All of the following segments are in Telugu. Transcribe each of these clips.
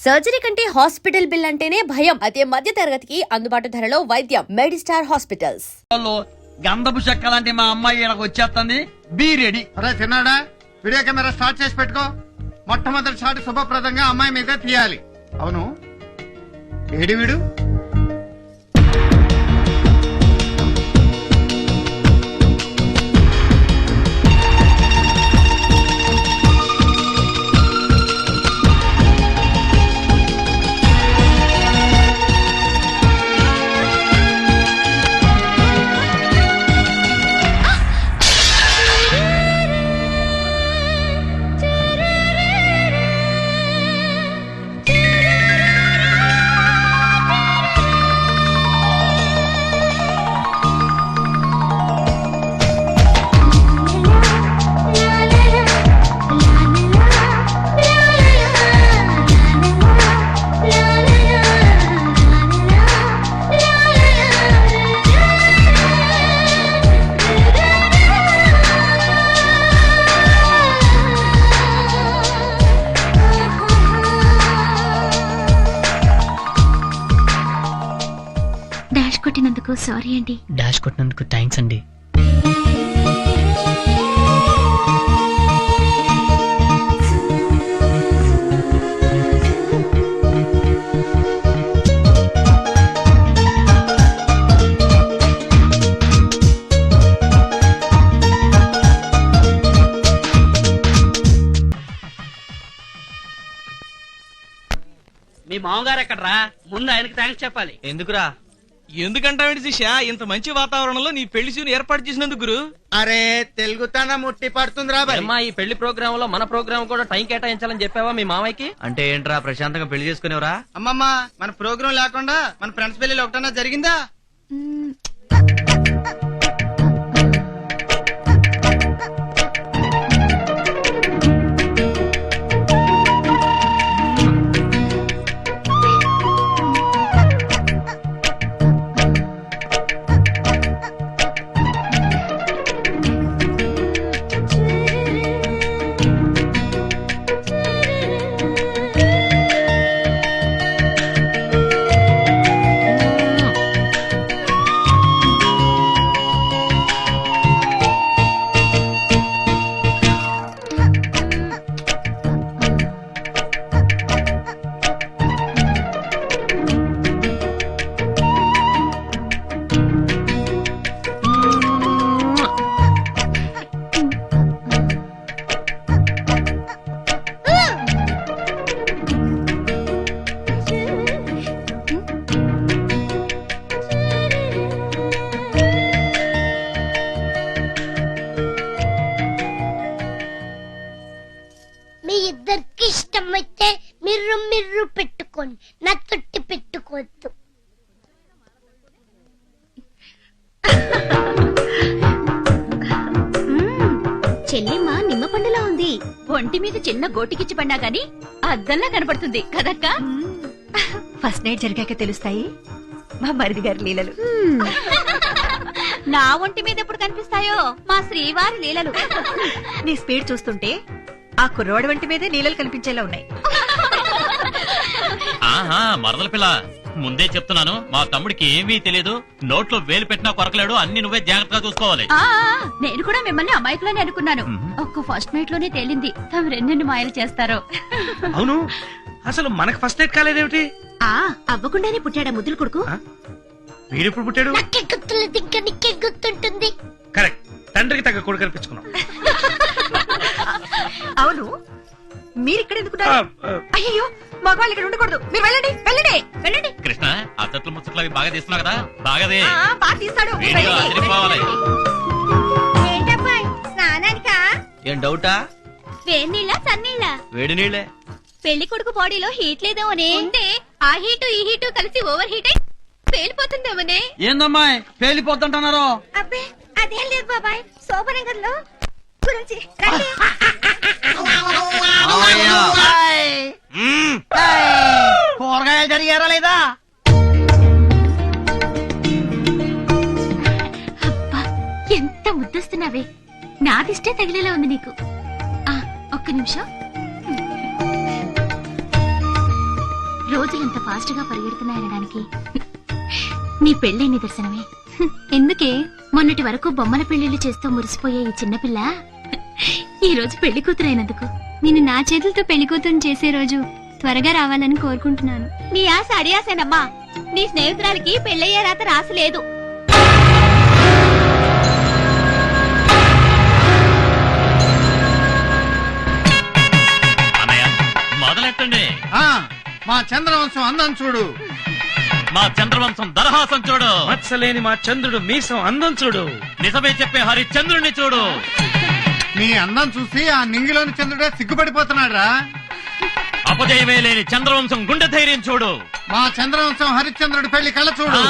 సర్జరీ కంటే హాస్పిటల్ బిల్ అంటేనే భయం. అదే మధ్య తరగతికి అందుబాటు ధరలో వైద్యం. Medistar hospitals. గంధపు చెక్కలాంటి మా అమ్మాయి ఇక్కడికి వచ్చేస్తుంది. Be ready. అరే చిన్నాడా, వీడియో కెమెరా స్టార్ట్ చేసి పెట్టుకో. మొట్టమొదటి షాట్ శుభప్రదంగా అమ్మాయి మీద తీయాలి. అవును, ఏడి వీడు? డాష్ కొట్టినందుకు సారీ అండి. డాష్ కొట్టినందుకు థ్యాంక్స్ అండి. మీ మామగారు ఎక్కడరా? ముందు ఆయనకి థ్యాంక్స్ చెప్పాలి. ఎందుకురా? ఎందుకంటావేంటి శిష్య, ఇంత మంచి వాతావరణంలో నీ పెళ్లి సీన్ ఏర్పాటు చేసినందుకు గురు. అరే తెలుగుతానా ముట్టి పడుతుందిరా బాయ్. అమ్మా, ఈ పెళ్లి ప్రోగ్రామ్ లో మన ప్రోగ్రామ్ కూడా టైం కేటాయించాలని చెప్పావా మీ మామయ్యకి? అంటే ఏంట్రా, ప్రశాంతంగా పెళ్లి చేసుకునేవరా? అమ్మమ్మ, మన ప్రోగ్రాం లేకుండా మన ఫ్రెండ్స్ పెళ్లి ఒకటన్నా జరిగిందా? మీ ఇద్దరికి ఇష్టమైతే మిర్రు మిర్రు పెట్టుకోండి, నా తొట్టి పెట్టుకోవద్దు. చెల్లిమ్మ నిమ్మ పండులా ఉంది. ఒంటి మీద చిన్న గోటికిచ్చి పడినా గాని అద్దంలా కనపడుతుంది కదక్క. ఫస్ట్ నైట్ జరిగాక తెలుస్తాయి మా మరిది గారి లీలలు. నా ఒంటి మీద ఎప్పుడు కనిపిస్తాయో మా శ్రీవారి లీలలు. నీ స్పీడ్ చూస్తుంటే ఆ కుర్రవాడి వంటి మీదే లీలలు కనిపించేలా ఉన్నాయి. ఆహా, మరదల పిల్ల, ముందే చెప్తున్నాను, మా తమ్ముడికి ఏమీ తెలియదు. నోట్లో వేలు పెట్టినా కొరకలేడు. అన్ని నువ్వే జాగ్రత్తగా చూసుకోవాలి. నేను కూడా మిమ్మల్ని అమాయకులని అనుకున్నాను. ఒక్క ఫస్ట్ నైట్ లోనే తేలింది తమ రెండెన్ని మాయలు చేస్తారో. అవును, అసలు మనకు ఫస్ట్ నైట్ కాలేదేమిటి? అవ్వకుండానే పుట్టాడా ముద్దులు కొడుకు? వీడెప్పుడు పుట్టాడు? నాకే గుర్తులేదు, ఇంకా నీకే గుర్తుంటుంది. కరెక్ట్, తండ్రికి తగ్గ కొడుకు కనిపించుకున్నాం. అవును, మీరిక్కడ ఎందుకున్నారు? అయ్యో, మగవాళ్ళు ఇక్కడ ఉండకూడదు. మీరు వెళ్ళండి వెళ్ళండి వెళ్ళండి. కృష్ణ, అత్తట్లు ముచ్చట్లు అవి బాగా తీస్తున్నావు కదా, బాగాదే. బాగా తీస్తాడు. వీడియో అదిరిపోవాలి. ఏంటబ్బాయ్, స్నానానికా? ఏం డౌటా? వేడి నీళ్ళ చన్నీళ్ళ? వేడి నీళ్ళే. పెళ్లి కొడుకు బాడీలో హీట్ లేదేమోనే. ఆ హీటు ఈ హీటు కలిసి ఓవర్ హీట్ అయి పేలిపోతుందేమోనే. ఏందమ్మాయి పేలిపోతుంటున్నారు? అబ్బే అదేం లేదు బాబాయ్, శోభనగర్లో గురించి కూరగాయలు జరిగారా లేదా? అబ్బా ఎంత ముద్దొస్తున్నావే, నాదిష్టే తగిలేలా ఉంది నీకు. ఒక్క నిమిషం. రోజులు ఇంత ఫాస్ట్ గా పరిగెడుతున్నాయనడానికి నీ పెళ్ళే నిదర్శనమే. ఎందుకే మొన్నటి వరకు బొమ్మల పెళ్లిళ్ళు చేస్తూ మురిసిపోయే ఈ చిన్నపిల్ల ఈ రోజు పెళ్లి కూతురైనందుకు నేను నా చేతులతో పెళ్లి కూతురు చేసే రోజు త్వరగా రావాలని కోరుకుంటున్నాను. నీ ఆశ అడియాసేనమ్మా. నీ స్నేహితురాలకి పెళ్ళయ్యే రాత రాసలేదు. అన్నయ్య మొదలెట్టండి. మా చంద్రవంశం అందం చూడు. మా చంద్రవంశం దరహాసం చూడు. మత్సలేని మా చంద్రుడు మీసం అందం చూడు. నిజమే చెప్పే హరిశ్చంద్రుడిని చూడు. నీ అందం చూసి ఆ నింగిలోని చంద్రుడే సిగ్గుపడిపోతున్నాడు రా. అపజయమే లేని చంద్రవంశం గుండె ధైర్యం చూడు. మా చంద్రవంశం హరిశ్చంద్రుడి పెళ్లి కళ్ళ చూడు.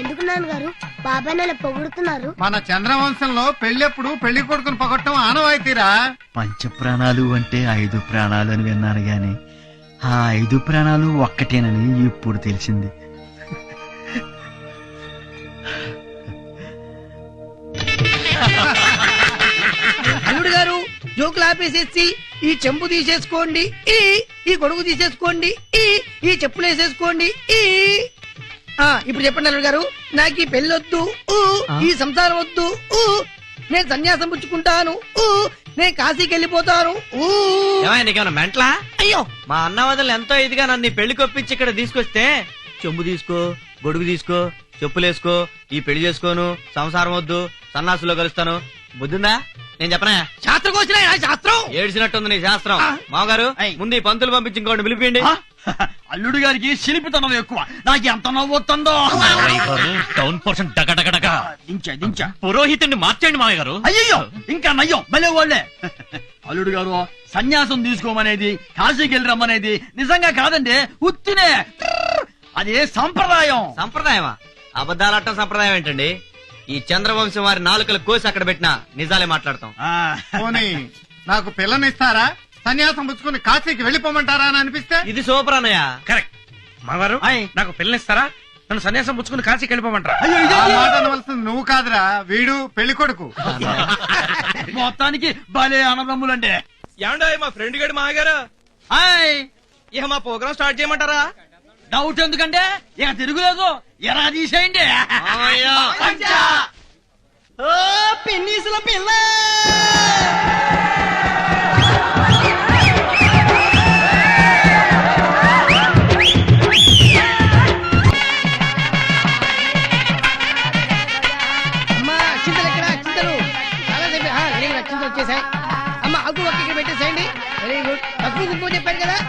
ఎందుకు నాన్నగారు బాబాయ్ నన్ను పొగుడుతున్నారు? మన చంద్రవంశంలో పెళ్ళెప్పుడు పెళ్లి కొడుకుని పొగట్టం ఆనవాయితీరా. పంచ ప్రాణాలు అంటే 5 ప్రాణాలు అని విన్నాను గాని ఆ 5 ప్రాణాలు ఒక్కటేనని ఇప్పుడు తెలిసింది. అల్లుడు గారు జోకులు ఆపేసేసి ఈ చెంబు తీసేసుకోండి, ఈ గొడుగు తీసేసుకోండి, ఈ చెప్పులు వేసేసుకోండి. ఇప్పుడు చెప్పండి అల్లుడు గారు, నాకు ఈ పెళ్ళొద్దు, ఈ సంసారం వద్దు, నేను సన్యాసం పుచ్చుకుంటాను, నేను కాశీకి వెళ్ళిపోతాను. నీకేమన్నా మెంట్లా? అయ్యో మా అన్న వదలు ఎంతో ఇదిగా నన్ను పెళ్లి కొప్పించి ఇక్కడ తీసుకొస్తే చెంబు తీసుకో, గొడుగు తీసుకో, చెప్పులేసుకో, ఈ పెళ్లి చేసుకోను, సంసారం వద్దు, సన్నాసులో కలుస్తాను. బుద్ధిందా? నేను చెప్పనా? శాస్త్రం వచ్చిన శాస్త్రం ఏడ్చినట్టుంది నీ శాస్త్రం. మామగారు ముందు ఈ పంతులు పంపించి ఇంకోటి పిలిపిండి. అల్లుడు గారికి శిల్పితనం ఎక్కువ. నాకు ఎంత నవ్వుతుందో. టౌన్ పోర్షన్ డగడగడగా దించా పురోహితుడిని మార్చండి మామయ్య గారు. అయ్యో ఇంకా నయ్యం భలే వాళ్ళే. అల్లుడు గారు సన్యాసం తీసుకోమనేది, కాశీకి వెళ్ళి రమ్మనేది నిజంగా కాదండి, ఉత్తినే. అదే సంప్రదాయం. సంప్రదాయమా? అబద్ధాలట్టం సంప్రదాయం ఏంటండి? ఈ చంద్రవంశం వారి నాలుకలు కోసి అక్కడ పెట్టినా నిజాలే మాట్లాడతాం. పోనీ నాకు పిల్లనిస్తారా? సన్యాసం పుచ్చుకుని కాశీకి వెళ్ళిపోమంటారా అని అనిపిస్తే? ఇది సూపర్ అన్నయ్య. కరెక్ట్. మావారు నాకు పిల్లనిస్తారా? నన్ను సన్యాసం పుచ్చుకుని కాశీకి వెళ్ళిపోమంటారా? ఆ మాట అనవలసింది నువ్వు కాదురా, వీడు పెళ్లి కొడుకు. మొత్తానికి భలే అన్నదమ్ములండి. ఏమండో మా ఫ్రెండ్ గడి మాగారు ఇక మా ప్రోగ్రామ్ స్టార్ట్ చేయమంటారా? డౌట్ ఎందుకంటే ఇక తిరుగులేదు, ఎరా తీసేయండి. పిన్నీసుల పిల్ల అమ్మా, చింతలు ఎక్కడ? చింతలు చాలాసేపు చింతలు వచ్చేసాయి. అమ్మ ఆకు ఒక్క ఇక్కడ పెట్టేసేయండి. Very good. తక్కువ కుంకుమ చెప్పారు కదా.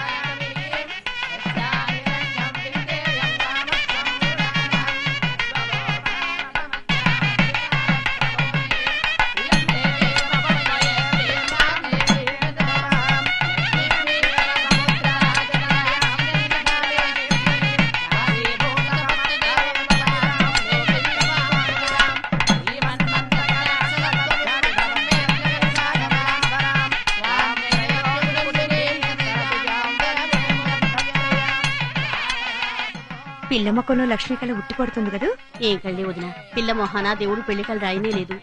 పిల్ల మొక్కలో లక్ష్మీ కళ ఉట్టి పడుతుంది కదా. ఏం కళ్ళి వదిన, పిల్ల మొహాన దేవుడు పెళ్లి కళ్ళు రాయనే లేదు.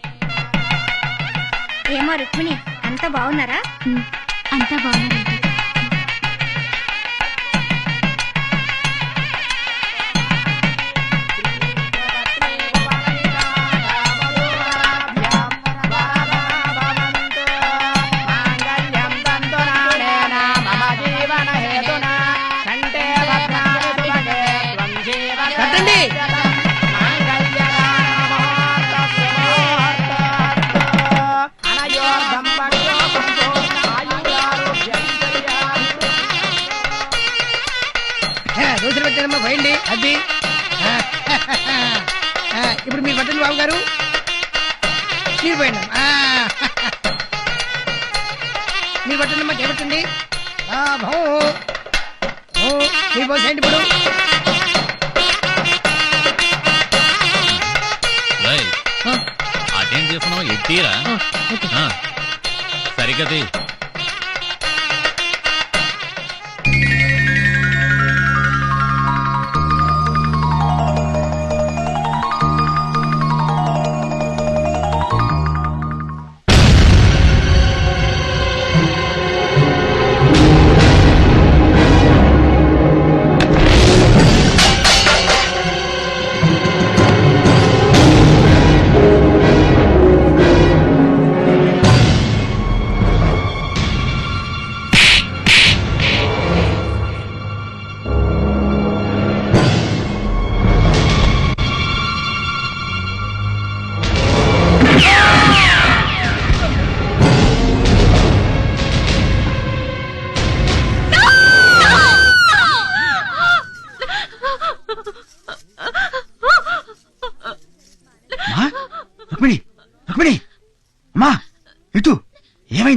ఏమో రుక్మిణి, అంతా బాగున్నారా? అంతా బాగున్నారండి. కట్టండి. దోశలు పెట్టానమ్మా, పోయండి. అది ఇప్పుడు మీరు పట్టండి బాబు గారు, మీరు పోయండి. మీరు పట్టండి అమ్మా, చేపట్టండి. మీరు పోసేయండి ఇప్పుడు. అదేం చేస్తున్నావు? ఎట్టీరా సరిగది.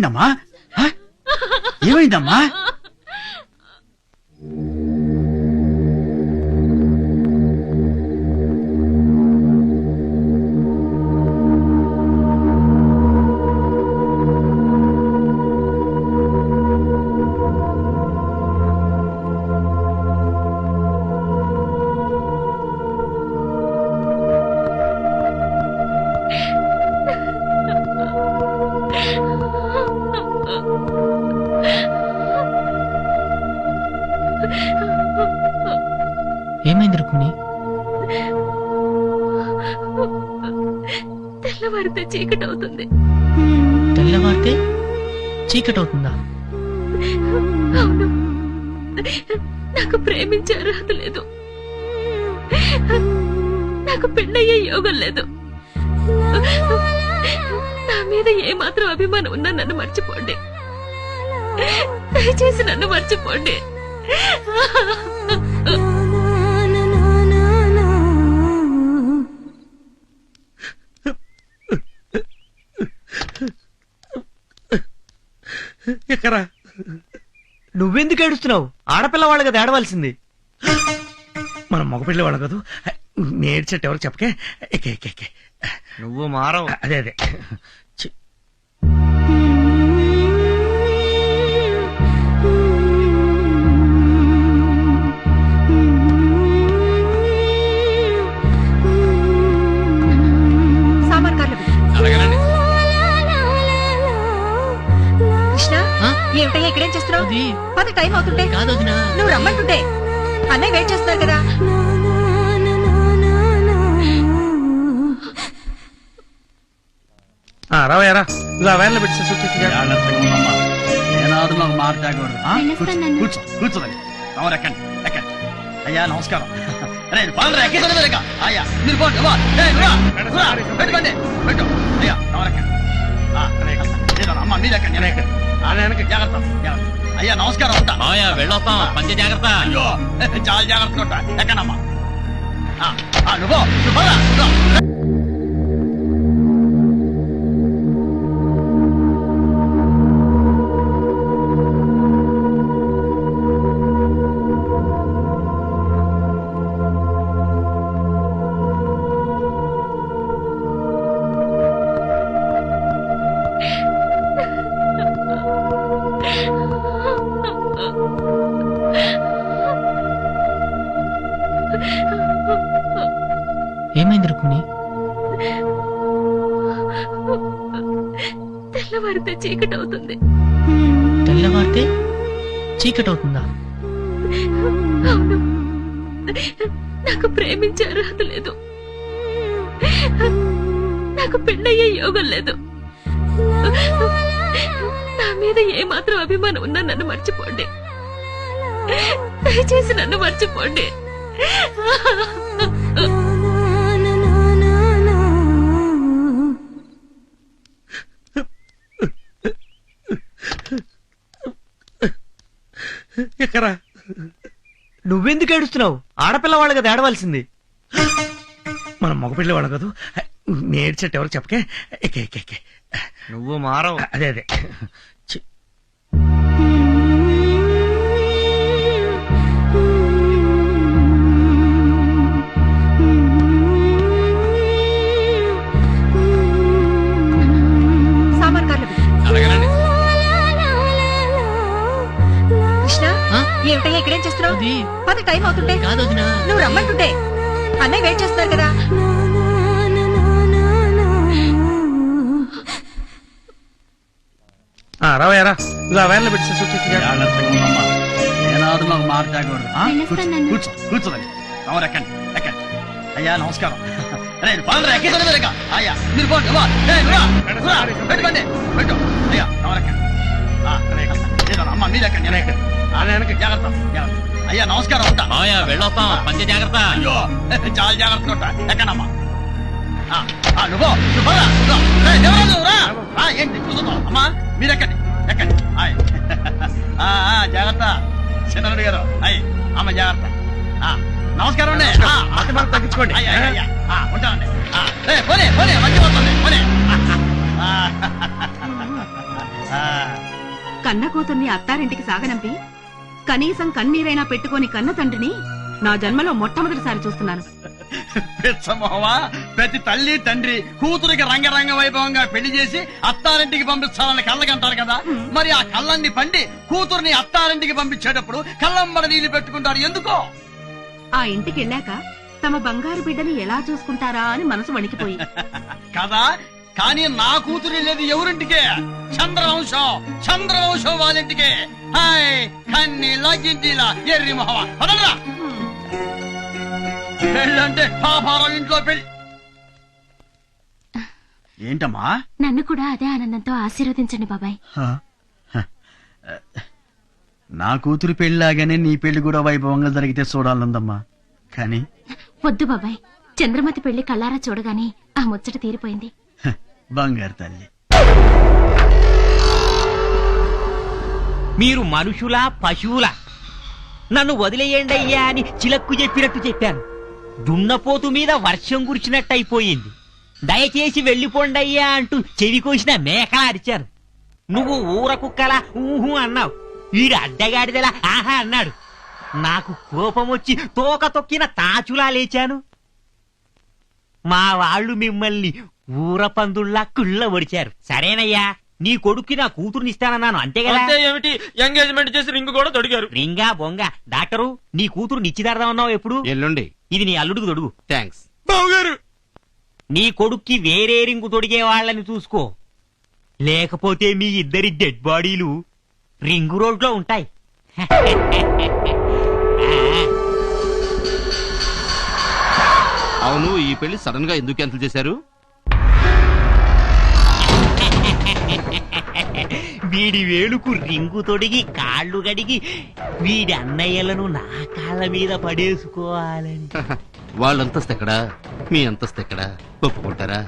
ఏమైందమ్మా ఆ? ఏమైందమ్మా ఏమైంది రుక్మిణి? తెల్లవారితే చీకటి అవుతుంది. తెల్లవారితే చీకటి అవుతుందా? అవును, నాకు ప్రేమించే అర్హత లేదు, నాకు పెళ్ళయ్యే యోగం లేదు. నా మీద ఏమాత్రం అభిమానం ఉన్నా నన్ను మర్చిపోండి, దయచేసి నన్ను మర్చిపోండి. ఎక్కరా నువ్వెందుకు ఏడుస్తున్నావు? ఆడపిల్ల వాళ్ళు కదా ఏడవలసింది. మనం మగపిల్లి వాళ్ళం కాదు, నేర్చెట్టు ఎవరికి చెప్పకే. ఎక్కే ఎక్కే ఎక్కే. నువ్వు మారవు. అదే అదే. ఛీ. సామాన్ కార్లు అలాగేనండి. కృష్ణ, ఏమిటయ్యా ఇక్కడేం చేస్తున్నావు? అది పద, టైం అవుతుంటే. కాదు వదినా. నువ్వు రమ్మంటుంటే అన్నయ్య వెయిట్ చేస్తున్నారు కదా. రావయ్యారా, ఇలా వ్యాన్లో పెట్టి జాగ్రత్తగా ఉండమ్మా. ఏనాడు మాకు మాట తాగకూడదు. ఆ? వెళ్ళొస్తాను నాన్న. కూర్చో కూర్చోదండి. తమరు ఎక్కండి ఎక్కండి. అయ్యా నమస్కారం. రే పాలరా ఎక్కించండి లేక. అయ్యా మీరు పోండి. వా. ఏయ్, నువ్వు రా. నువ్వు రా. పెట్టుకోండి పెట్టు. అయ్యా తమరు ఎక్కండి. అమ్మ మీరు ఎక్కండి, నేను ఎక్కండి. జాగ్రత్త జాగ్రత్త. అయ్యా నమస్కారం. ఉంటా. మావయ్య వెళ్ళొస్తాం, పంచ జాగ్రత్త. అయ్యో చాలా జాగ్రత్తగా ఉంటా. ఎక్కడమ్మా నువ్వు పద, నువ్వు. ఏమైంది రుక్మిణి? తెల్లవారితే చీకటి అవుతుంది. తెల్లవారితే చీకటి అవుతుందా? అవును, నాకు ప్రేమించే అర్హత లేదు, నాకు పెళ్ళయ్యే యోగం లేదు. నా మీద ఏమాత్రం అభిమానం ఉన్నా నన్ను మర్చిపోండి, దయచేసి నన్ను మర్చిపోండి. ఎక్కరా నువ్వెందుకు ఏడుస్తున్నావు? ఆడపిల్ల వాళ్ళు కదా ఏడవలసింది. మనం మగపిల్లి వాళ్ళం కాదు, నేర్చెట్టు ఎవరికి చెప్పకే. ఎక్కే ఎక్కే ఎక్కే. నువ్వు మారవు. అదే అదే. ఛీ. సామాన్ కార్లు అలాగేనండి. కృష్ణ, ఏమిటయ్యా ఇక్కడేం చేస్తున్నావు? అది పద, టైం అవుతుంటే. కాదు వదినా. నువ్వు రమ్మంటుంటే అన్నయ్య వెయిట్ చేస్తున్నారు కదా. రావయ్యారా, ఇలా వ్యాన్లో పెట్టి జాగ్రత్తగా ఉండమ్మా. ఏనాడు మాకు మాట తాగకూడదు. ఆ? వెళ్ళొస్తాను నాన్న. కూర్చో కూర్చోదండి. తమరు ఎక్కండి ఎక్కండి. అయ్యా నమస్కారం. రే పాలరా ఎక్కించండి లేక. అయ్యా మీరు పోండి. వా. ఏయ్, నువ్వు రా. నువ్వు రా. పెట్టుకోండి పెట్టు. అయ్యా తమరు ఎక్కండి. అమ్మ మీరు ఎక్కండి, నేను ఎక్కండి. జాగ్రత్త జాగ్రత్త. అయ్యా నమస్కారం. ఉంటా. మావయ్య వెళ్ళొస్తాం, పంచ జాగ్రత్త. అయ్యో చాలా జాగ్రత్తగా ఉంటా. ఎక్కడమ్మా నువ్వు పద, నువ్వు. ఏయ్, దేవరాజు, రా. ఏంటి చూస్తున్నావు? అమ్మా మీరు ఎక్కండి ఎక్కండి. ఆయ్. జాగ్రత్త చంద్రుడు గారు. అయ్యి అమ్మ జాగ్రత్త. నమస్కారం అండి. తగ్గించుకోండి. ఉంటానండి. పోనీ పోనీ మంచి వస్తుంది. పోనీ కన్న కూతుర్ని అత్తారింటికి సాగనంపి కనీసం కన్నీరైనా పెట్టుకొని కన్న తండ్రిని నా జన్మలో మొట్టమొదటిసారి చూస్తున్నాను. పిచ్చమోవా, ప్రతి తల్లి తండ్రి కూతురికి రంగరంగ వైభవంగా పెళ్లి చేసి అత్తారింటికి పంపించాలని కళ్ళకంటారు కదా, మరి ఆ కళ్ళన్ని పండి కూతుర్ని అత్తారింటికి పంపించేటప్పుడు కళ్ళంబడ నీళ్లు పెట్టుకుంటారు ఎందుకో? ఆ ఇంటికి వెళ్ళాక తమ బంగారు బిడ్డని ఎలా చూసుకుంటారా అని మనసు వణికిపోయి. కదా, కానీ నా కూతురు వెళ్ళేది ఎవరింటికే? చంద్రవంశం వాళ్ళింటికే. హాయ్ కన్ని లగ్గింటిలా ఎర్రి మొహవా పదరా. పెళ్ళంటే పాపారం ఇంట్లో పెళ్లి. ఏంటమ్మా? నన్ను కూడా అదే ఆనందంతో ఆశీర్వదించండి బాబాయ్. నా కూతురు పెళ్లిలాగానే నీ పెళ్లి కూడా వైభవంగా జరిగితే చూడాలందమ్మా. కానీ వద్దు బాబాయ్, చంద్రమతి పెళ్లి కళ్ళారా చూడగానే ఆ ముచ్చట తీరిపోయింది. బంగారు తల్లి. మీరు మనుషులా పశువులా? నన్ను వదిలేయండి అయ్యా అని చిలక్కు చెప్పినట్టు చెప్పాను. దున్నపోతు మీద వర్షం కురిచినట్టు అయిపోయింది. దయచేసి వెళ్లిపోండి అయ్యా అంటూ చెవి కోసిన మేకలా అరిచాను. నువ్వు ఊర కుక్కలా ఊహు అన్నావు. వీడు అడ్డగాడిదలా ఆహా అన్నాడు. నాకు కోపం వచ్చి తోక తొక్కిన తాచులా లేచాను. మా వాళ్ళు మిమ్మల్ని ఊర పందుల్లా కుళ్ళ ఒడిచారు. సరేనయ్యా, నీ కొడుక్కి నా కూతురుని ఇస్తానన్నాను అంతే కదా. ఏమిటి, ఎంగేజ్మెంట్ చేసి రింగ్ కూడా తొడిగారు. రింగా బొంగ. డాక్టరు, నీ కూతురు నిశ్చితార్థం అన్నావు ఎప్పుడు? ఎల్లుండి. ఇది నీ అల్లుడికి తొడుగు. థ్యాంక్స్. బావగారు, నీ కొడుక్కి వేరే రింగు తొడిగే వాళ్ళని చూసుకో, లేకపోతే మీ ఇద్దరి డెడ్ బాడీలు రింగు రోడ్లో ఉంటాయి. అవును, ఈ పెళ్లి సడన్ గా ఎందుకు క్యాన్సిల్ చేశారు? వీడి వేలుకు రింగు తొడిగి కాళ్ళు గడిగి వీడి అన్నయ్యలను నా కాళ్ళ మీద పడేసుకోవాలని. వాళ్ళ అంతస్తు ఎక్కడా, మీ అంతస్తు ఎక్కడా? ఒప్పుకుంటారా?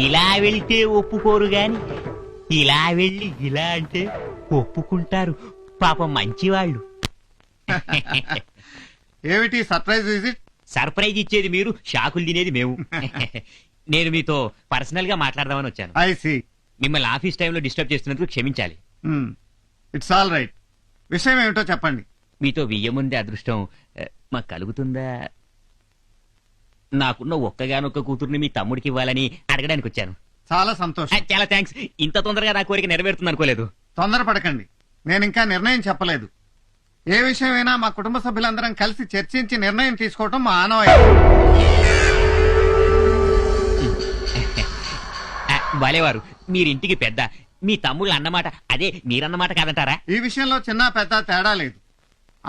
ఇలా వెళ్తే ఒప్పుకోరు గాని ఇలా వెళ్ళి ఇలా అంటే ఒప్పుకుంటారు. పాపం మంచివాళ్ళు. ఏమిటి సర్ప్రైజ్ విజిట్? సర్ప్రైజ్ ఇచ్చేది మీరు, షాకులు తినేది మేము. నేను మీతో పర్సనల్ గా మాట్లాడదామని వచ్చాను. I see. మిమ్మల్ని ఆఫీస్ టైంలో డిస్టర్బ్ చేస్తున్నందుకు క్షమించాలి. It's all right. విషయం ఏమిటో చెప్పండి. మీతో వియ్యముందే అదృష్టం మాకు కలుగుతుందా? నాకున్న ఒక్కగానొక్క కూతుర్ని మీ తమ్ముడికి ఇవ్వాలని అడగడానికి వచ్చాను. చాలా సంతోషం. చాలా థ్యాంక్స్. ఇంత తొందరగా నా కోరిక నెరవేరుతుంది అనుకోలేదు. తొందరపడకండి, నేను ఇంకా నిర్ణయం చెప్పలేదు. ఏ విషయమైనా మా కుటుంబ సభ్యులందరం కలిసి చర్చించి నిర్ణయం తీసుకోవటం మా ఆనవాయితీ. బాలేవారు, మీరింటికి పెద్ద, మీ తమ్ముళ్ళు అన్నమాట అదే మీరన్నమాట కాదంటారా? ఈ విషయంలో చిన్న పెద్ద తేడా లేదు.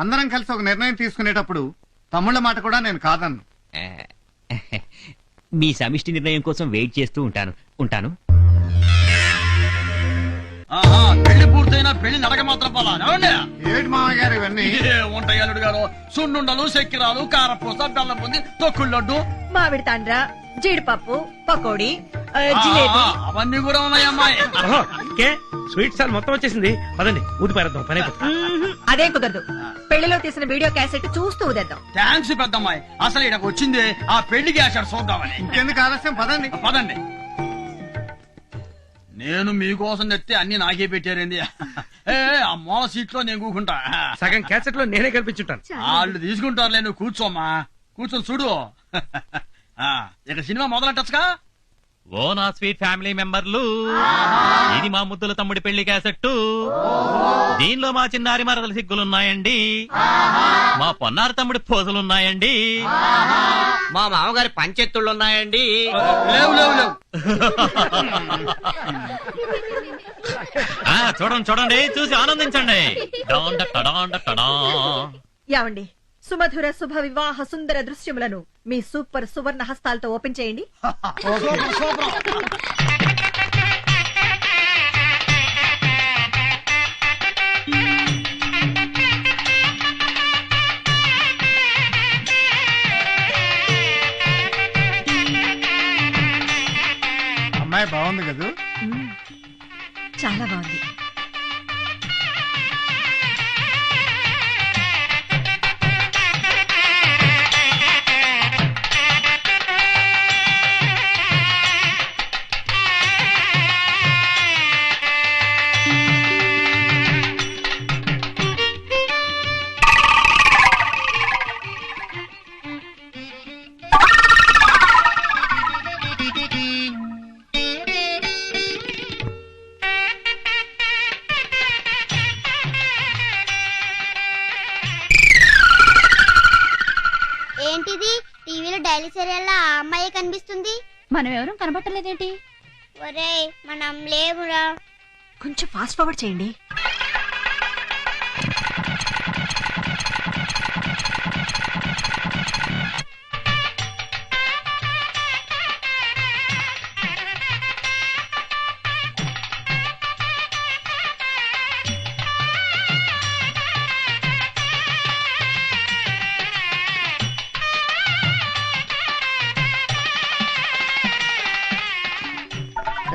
అందరం కలిసి ఒక నిర్ణయం తీసుకునేటప్పుడు తమ్ముళ్ళ మాట కూడా నేను కాదన్ను. మీ సమిష్టి నిర్ణయం కోసం వెయిట్ చేస్తూ ఉంటాను. పెళ్లి పూర్తయినా పెళ్లి నడక మాత్రం పోలా. ఏమిటి మామయ్య గారు ఇవన్నీ? ఉంటాయి అల్లుడు గారు. సున్నుండలు, చక్కెరాలు, కారపూస, బెల్లం బుంది, తొక్కుడు లడ్డు, మామిడి తాండ్ర, జీడిపప్పు, పకోడీ, జిలేబీ. అవన్నీ కూడా ఉన్నాయి అమ్మాయి. స్వీట్ సార్ మొత్తం వచ్చేసింది. పదండి ఊది పారేద్దాం, పని అయిపోతుంది. అదే కుదరదు. పెళ్లిలో తీసిన వీడియో క్యాసెట్ చూస్తూ ఉదేద్దాం. థ్యాంక్స్ పెద్దమ్మాయి. అసలు ఇక్కడికి వచ్చింది ఆ పెళ్లికి ఆశాడు చూద్దామని. ఇంకెందుకు ఆలస్యం, పదండి. పదండి. నేను మీకోసం తెస్తే అన్ని నాకే పెట్టారేంది? ఆ మూల సీట్ లో నేను కూకుంటా. సగం క్యాసెట్ లో నేనే కల్పించుంటాను. వాళ్ళు తీసుకుంటారులే, నువ్వు కూర్చోమ్మా. కూర్చొని చూడు. ఇక సినిమా మొదలెట్టచ్చుగా. ఓ నా స్వీట్ ఫ్యామిలీ మెంబర్లు, ఇది మా ముద్దుల తమ్ముడి పెళ్లి క్యాసెట్టు. దీనిలో మా చిన్నారి మరదల సిగ్గులున్నాయండి, మా పొన్నారి తమ్ముడి పోజలున్నాయండి, మా మామగారి పంచెత్తుళ్ళున్నాయండి. లేవు లేవు లేవు. చూడండి, చూసి ఆనందించండి. యావండి, సుమధుర శుభ వివాహ సుందర దృశ్యములను మీ సూపర్ సువర్ణ హస్తాలతో ఓపెన్ చేయండి. అమ్మాయి బాగుంది కదా? చాలా బాగుంది. ఏంటిది టీవీలో డైలీ సీరియల్ ఆ అమ్మాయి కనిపిస్తుంది. మనం ఎవరూ కనబట్టలేదేంటి? ఒరేయ్ మనం లేవురా. కొంచెం ఫాస్ట్ ఫార్వర్డ్ చేయండి.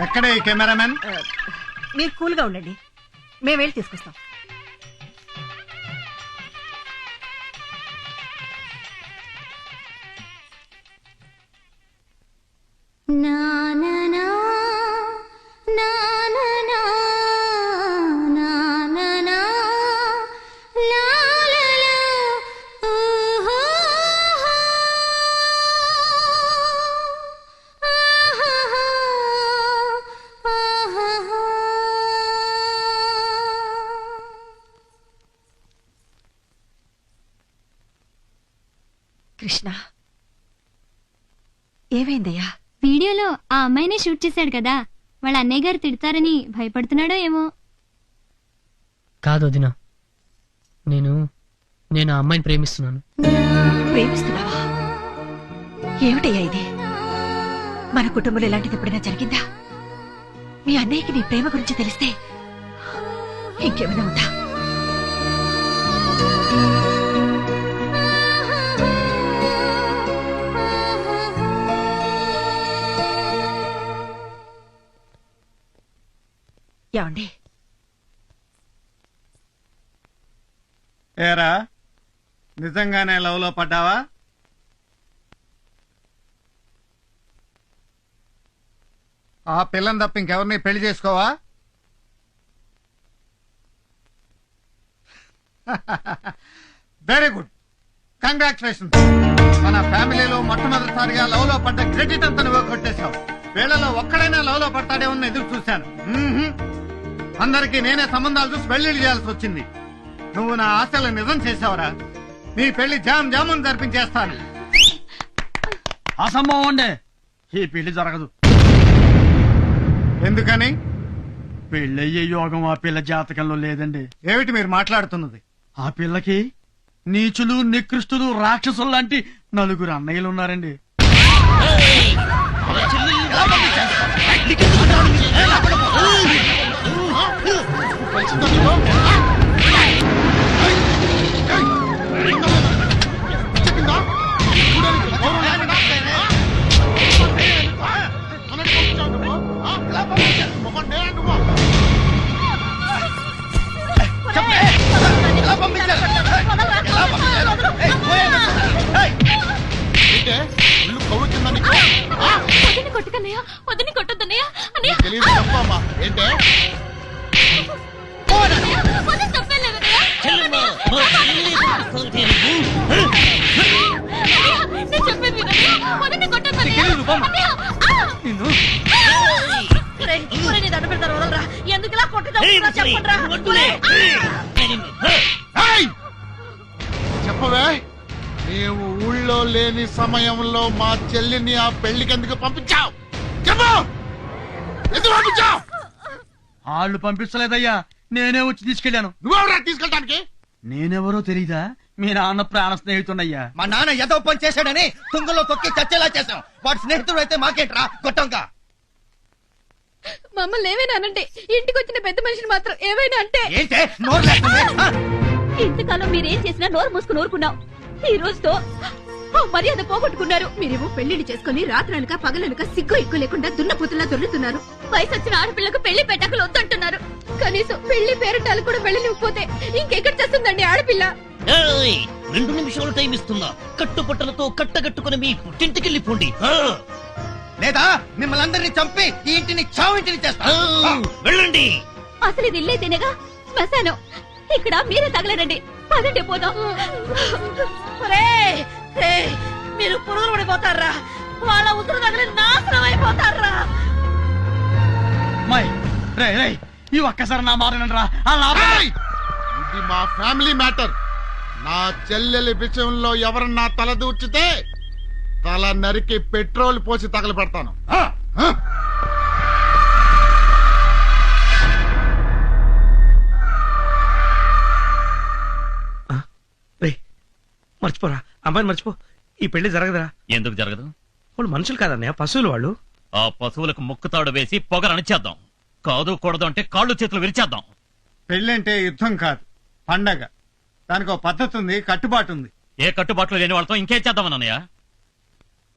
ఎక్కడ ఈ కెమెరామెన్? మీరు కూల్ గా ఉండండి, మేము వెళ్ళి తీసుకొస్తాం. కృష్ణ, ఏమైందయ్యా? వీడియోలో ఆ అమ్మాయినే షూట్ చేశాడు కదా, వాళ్ళ అన్నయ్య గారు తిడతారని భయపడుతున్నాడో ఏమో. కాదు వదిన, నేను ఆ అమ్మాయిని ప్రేమిస్తున్నాను. ప్రేమిస్తున్నావా? ఏమిటయ్యా ఇది? మన కుటుంబంలో ఇలాంటిది ఎప్పుడైనా జరిగిందా? మీ అన్నయ్యకి నీ ప్రేమ గురించి తెలిస్తే ఇంకేమైనా ఉందా? ఏమండి? ఏరా, నిజంగానే లవ్ లో పడ్డావా? ఆ పిల్లని తప్ప ఇంకెవరిని పెళ్లి చేసుకోవా? Very good, congratulation. మన ఫ్యామిలీలో మొట్టమొదటిసారిగా లవ్ లో పడ్డ క్రెడిట్ అంతా నువ్వు కొట్టేశావు. వీళ్ళలో ఒక్కడైనా లవ్ లో పడతాడేమో ఎదురు చూశాను. అందరికీ నేనే సంబంధాలు చూసి పెళ్లిళ్ళు చేయాల్సి వచ్చింది. నువ్వు నా ఆశలు నిజం చేసావురా. నీ పెళ్లి జామున్ జరిపించేస్తాను. అసంభవం అండి, ఈ పెళ్లి జరగదు. ఎందుకని? పెళ్ళయ్యే యోగం ఆ పిల్ల జాతకంలో లేదండి. ఏమిటి మీరు మాట్లాడుతున్నది? ఆ పిల్లకి నీచులు, నికృష్టులు, రాక్షసులు లాంటి 4 అన్నయ్యలు ఉన్నారండి. వదిని కొట్టొద్దన్నయ్య. ఎందుకులా చెప్పవే, నీవు ఊళ్ళో లేని సమయంలో మా చెల్లిని ఆ పెళ్లికి ఎందుకు పంపించావు? చెప్పు, ఎందుకు పంపించావు? వాళ్ళు పంపించలేదయ్యా, నేనే వచ్చి తీసుకెళ్లాను. నువ్వెవరా తీసుకెళ్ళడానికి? నేనెవరో తెలీదా? మీ నాన్న ప్రాణ స్నేహితుడయ్యా. మా నాన్న ఏదో పని చేశాడని తుంగలో తొక్కి చచ్చేలా చేశాం. వాడి స్నేహితుడు అయితే మాకేంట్రా గొట్టంగా? మమ్మల్ని ఏమైనా అనంటే, ఇంటికి వచ్చిన పెద్ద మనిషిని మాత్రం ఏమైనా అంటే ఏంటే నోరు లేస్తుంది? ఇంతకాలం మీరేం చేసినా నోరు మూసుకుని ఊరుకున్నాం. ఈ రోజుతో ఆ మర్యాద పోగొట్టుకున్నారు. మీరేమో పెళ్లిళ్ళు చేసుకుని రాత్రనక పగలనక సిగ్గు ఎక్కువ లేకుండా దున్నపోతులా దొర్లుతున్నారు. వయసు వచ్చిన ఆడపిల్లకు పెళ్లి పెట్టకలు వద్దంటున్నారు. కనీసం పెళ్లి పేరెంటాలు కూడా వెళ్ళనివ్వకపోతే ఇంకెక్కడ చేస్తుందండి ఆడపిల్ల? 2 నిమిషాలు టైం ఇస్తున్నా. కట్టుబట్టలతో కట్టగట్టుకుని మీ పుట్టింటికెళ్ళిపోండి. లేదా మిమ్మల్ని అందరినీ చంపి ఈ ఇంటిని చావింటిని చేస్తా. వెళ్ళండి. అసలు ఇది ఇల్లే తినగా శ్మశానం. ఇక్కడ మీరే తగలరండి. పదండి పోదాం. మీరు పురుగులు పడిపోతారా? వాళ్ళ ఉసురు తగిలి నాశనం అయిపోతారా? ఈ ఒక్కసారి నా మారనండి రా. ఇది మా ఫ్యామిలీ మ్యాటర్. నా చెల్లెలి విషయంలో ఎవరన్నా తల దూర్చితే తల నరికి పెట్రోల్ పోసి తగలబెడతాను. మర్చిపోరా, అమ్మాయిని మర్చిపో. ఈ పెళ్లి జరగదురా. ఎందుకు జరగదు? వాళ్ళు మనుషులు కాదన్నయ్య, పశువులు వాళ్ళు. ఆ పశువులకు ముక్కుతాడు వేసి పొగరనిచ్చేద్దాం. కాదు కూడదు అంటే కాళ్ళు చేతులు విరిచేద్దాం. పెళ్ళంటే యుద్ధం కాదు, పండగ. దానికి ఒక పద్ధతి ఉంది, కట్టుబాటు ఉంది. ఏ కట్టుబాట్లు లేని వాళ్ళతో ఇంకేం చేద్దామన్నయ్య?